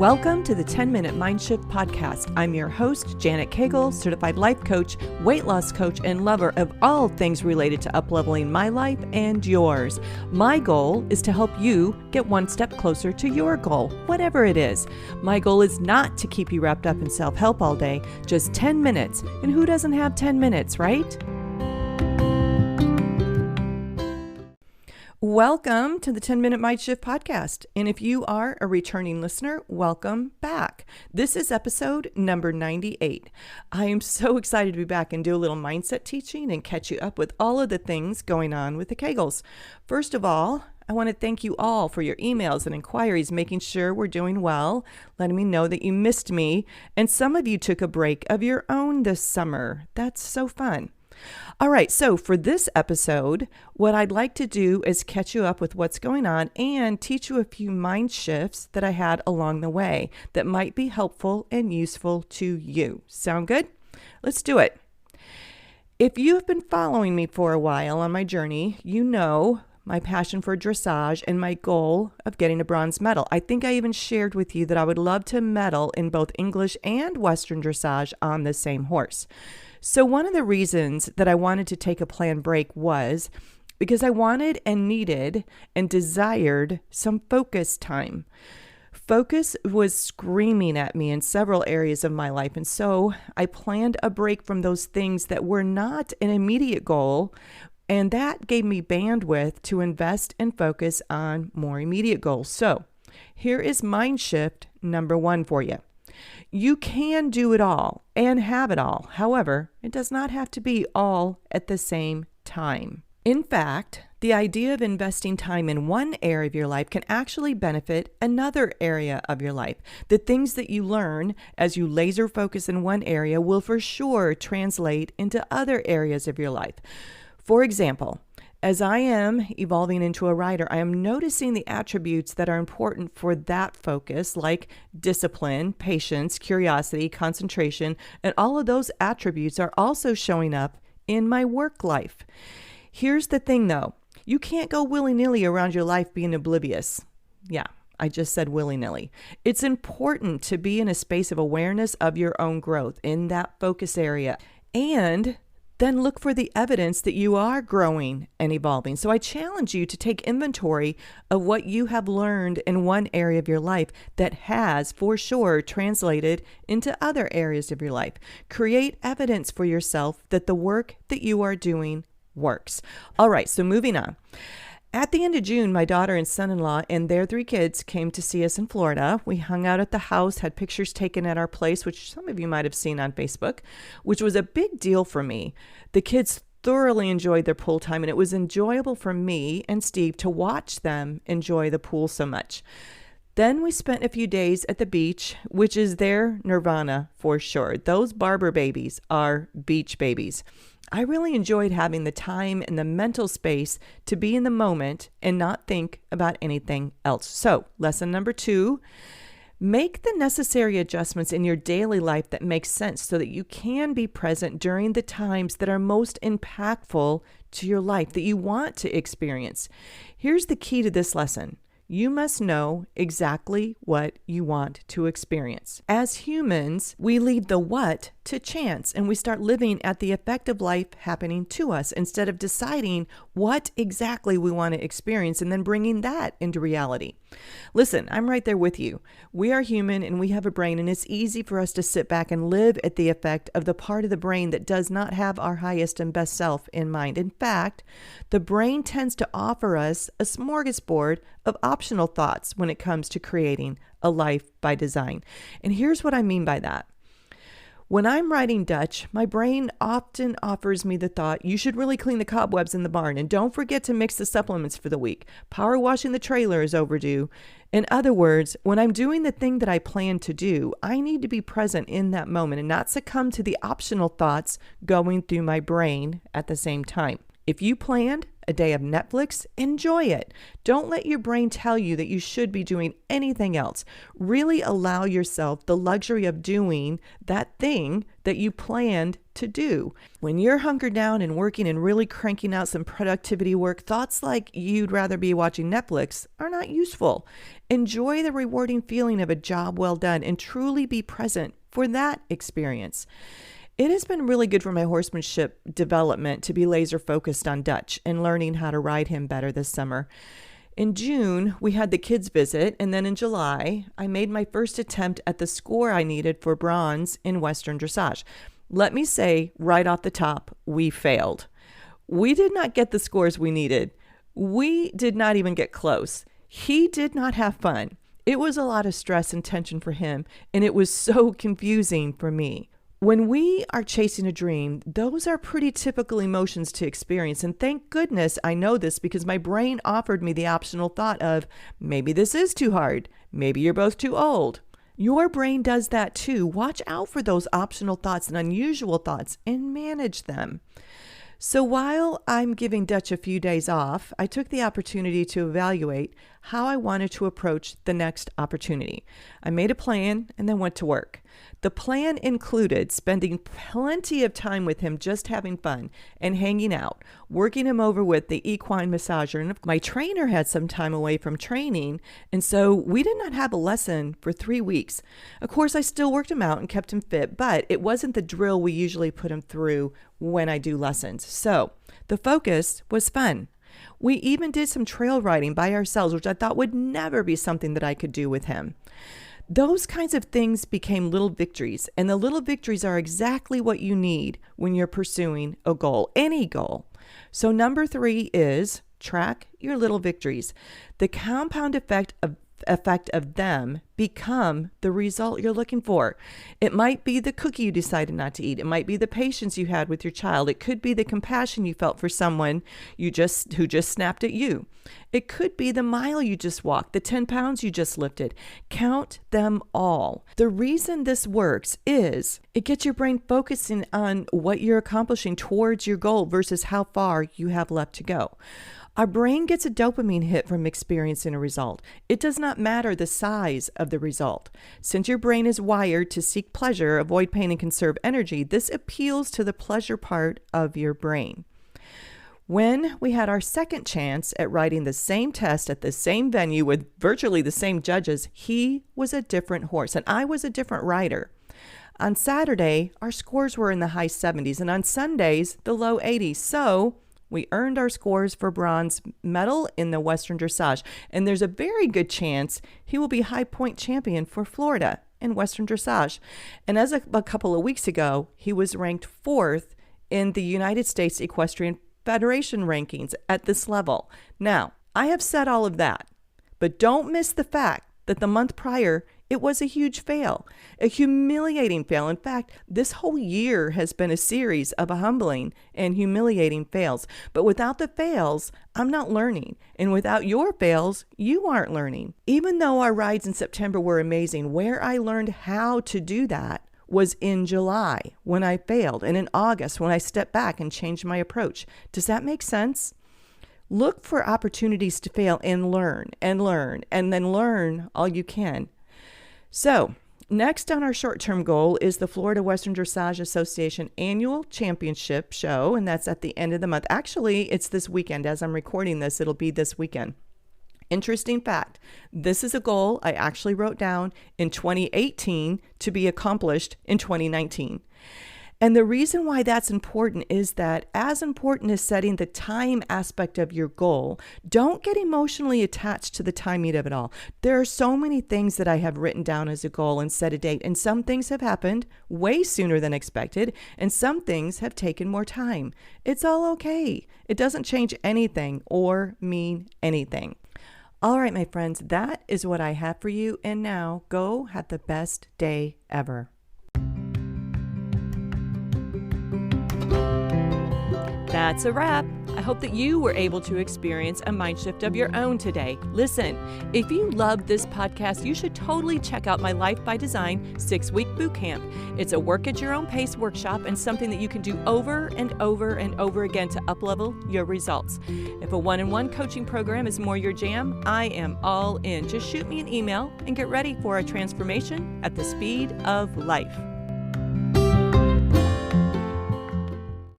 Welcome to the 10-Minute Mind Shift Podcast. I'm your host, Janet Cagle, certified life coach, weight loss coach, and lover of all things related to upleveling my life and yours. My goal is to help you get one step closer to your goal, whatever it is. My goal is not to keep you wrapped up in self-help all day, just 10 minutes. And who doesn't have 10 minutes, right? Welcome to the 10-Minute Mind Shift Podcast. And if you are a returning listener, welcome back. This is episode number 98. I am so excited to be back and do a little mindset teaching and catch you up with all of the things going on with the Kegels. First of all, I want to thank you all for your emails and inquiries, making sure we're doing well, letting me know that you missed me. And some of you took a break of your own this summer. That's so fun. All right, so for this episode, what I'd like to do is catch you up with what's going on and teach you a few mind shifts that I had along the way that might be helpful and useful to you. Sound good? Let's do it. If you have been following me for a while on my journey, you know my passion for dressage and my goal of getting a bronze medal. I think I even shared with you that I would love to medal in both English and Western dressage on the same horse. So one of the reasons that I wanted to take a planned break was because I wanted and needed and desired some focus time. Focus was screaming at me in several areas of my life, and so I planned a break from those things that were not an immediate goal, and that gave me bandwidth to invest and focus on more immediate goals. So here is mind shift number 1 for you. You can do it all and have it all. However, it does not have to be all at the same time. In fact, the idea of investing time in one area of your life can actually benefit another area of your life. The things that you learn as you laser focus in one area will for sure translate into other areas of your life. For example, as I am evolving into a writer, I am noticing the attributes that are important for that focus, like discipline, patience, curiosity, concentration, and all of those attributes are also showing up in my work life. Here's the thing though, you can't go willy-nilly around your life being oblivious. Yeah, I just said willy-nilly. It's important to be in a space of awareness of your own growth in that focus area, and then look for the evidence that you are growing and evolving. So I challenge you to take inventory of what you have learned in one area of your life that has for sure translated into other areas of your life. Create evidence for yourself that the work that you are doing works. All right, so moving on. At the end of June, my daughter and son-in-law and their 3 kids came to see us in Florida. We hung out at the house, had pictures taken at our place, which some of you might have seen on Facebook, which was a big deal for me. The kids thoroughly enjoyed their pool time, and it was enjoyable for me and Steve to watch them enjoy the pool so much. Then we spent a few days at the beach, which is their nirvana for sure. Those Barber babies are beach babies. I really enjoyed having the time and the mental space to be in the moment and not think about anything else. So, lesson number 2, make the necessary adjustments in your daily life that make sense so that you can be present during the times that are most impactful to your life that you want to experience. Here's the key to this lesson. You must know exactly what you want to experience. As humans, we leave the what to chance, and we start living at the effect of life happening to us instead of deciding what exactly we want to experience and then bringing that into reality. Listen, I'm right there with you. We are human and we have a brain, and it's easy for us to sit back and live at the effect of the part of the brain that does not have our highest and best self in mind. In fact, the brain tends to offer us a smorgasbord of optional thoughts when it comes to creating a life by design. And here's what I mean by that. When I'm writing Dutch, my brain often offers me the thought, you should really clean the cobwebs in the barn, and don't forget to mix the supplements for the week. Power washing the trailer is overdue. In other words, when I'm doing the thing that I plan to do, I need to be present in that moment and not succumb to the optional thoughts going through my brain at the same time. If you planned a day of Netflix, enjoy it. Don't let your brain tell you that you should be doing anything else. Really allow yourself the luxury of doing that thing that you planned to do. When you're hunkered down and working and really cranking out some productivity work, thoughts like you'd rather be watching Netflix are not useful. Enjoy the rewarding feeling of a job well done and truly be present for that experience. It has been really good for my horsemanship development to be laser focused on Dutch and learning how to ride him better this summer. In June, we had the kids visit, and then in July, I made my first attempt at the score I needed for bronze in Western dressage. Let me say right off the top, we failed. We did not get the scores we needed. We did not even get close. He did not have fun. It was a lot of stress and tension for him, and it was so confusing for me. When we are chasing a dream, those are pretty typical emotions to experience. And thank goodness I know this, because my brain offered me the optional thought of, maybe this is too hard. Maybe you're both too old. Your brain does that too. Watch out for those optional thoughts and unusual thoughts and manage them. So while I'm giving Dutch a few days off, I took the opportunity to evaluate how I wanted to approach the next opportunity. I made a plan and then went to work. The plan included spending plenty of time with him, just having fun and hanging out, working him over with the equine massager. And my trainer had some time away from training, and so we did not have a lesson for 3 weeks. Of course, I still worked him out and kept him fit, but it wasn't the drill we usually put him through when I do lessons. So the focus was fun. We even did some trail riding by ourselves, which I thought would never be something that I could do with him. Those kinds of things became little victories, and the little victories are exactly what you need when you're pursuing a goal, any goal. So number 3 is track your little victories. The compound effect of them become the result you're looking for. It might be the cookie you decided not to eat. It might be the patience you had with your child. It could be the compassion you felt for someone who just snapped at you. It could be the mile you just walked, the 10 pounds you just lifted. Count them all. The reason this works is it gets your brain focusing on what you're accomplishing towards your goal versus how far you have left to go. Our brain gets a dopamine hit from experiencing a result. It does not matter the size of the result. Since your brain is wired to seek pleasure, avoid pain, and conserve energy, this appeals to the pleasure part of your brain. When we had our second chance at writing the same test at the same venue with virtually the same judges, he was a different horse and I was a different rider. On Saturday, our scores were in the high 70s, and on Sundays, the low 80s. So we earned our scores for bronze medal in the Western dressage, and there's a very good chance he will be high point champion for Florida in Western dressage. And as a couple of weeks ago, he was ranked 4th in the United States Equestrian Federation rankings at this level. Now, I have said all of that, but don't miss the fact that the month prior, it was a huge fail, a humiliating fail. In fact, this whole year has been a series of humbling and humiliating fails. But without the fails, I'm not learning. And without your fails, you aren't learning. Even though our rides in September were amazing, where I learned how to do that was in July when I failed, and in August when I stepped back and changed my approach. Does that make sense? Look for opportunities to fail and learn, and then learn all you can. So next on our short-term goal is the Florida Western Dressage Association Annual Championship Show, and that's at the end of the month. Actually, it's this weekend. As I'm recording this, it'll be this weekend. Interesting fact, this is a goal I actually wrote down in 2018 to be accomplished in 2019. And the reason why that's important is that, as important as setting the time aspect of your goal, don't get emotionally attached to the timing of it all. There are so many things that I have written down as a goal and set a date, and some things have happened way sooner than expected, and some things have taken more time. It's all okay. It doesn't change anything or mean anything. All right, my friends, that is what I have for you. And now go have the best day ever. That's a wrap. I hope that you were able to experience a mind shift of your own today. Listen, if you love this podcast, you should totally check out my Life by Design 6-week boot camp. It's a work at your own pace workshop and something that you can do over and over and over again to uplevel your results. If a one-on-one coaching program is more your jam, I am all in. Just shoot me an email and get ready for a transformation at the speed of life.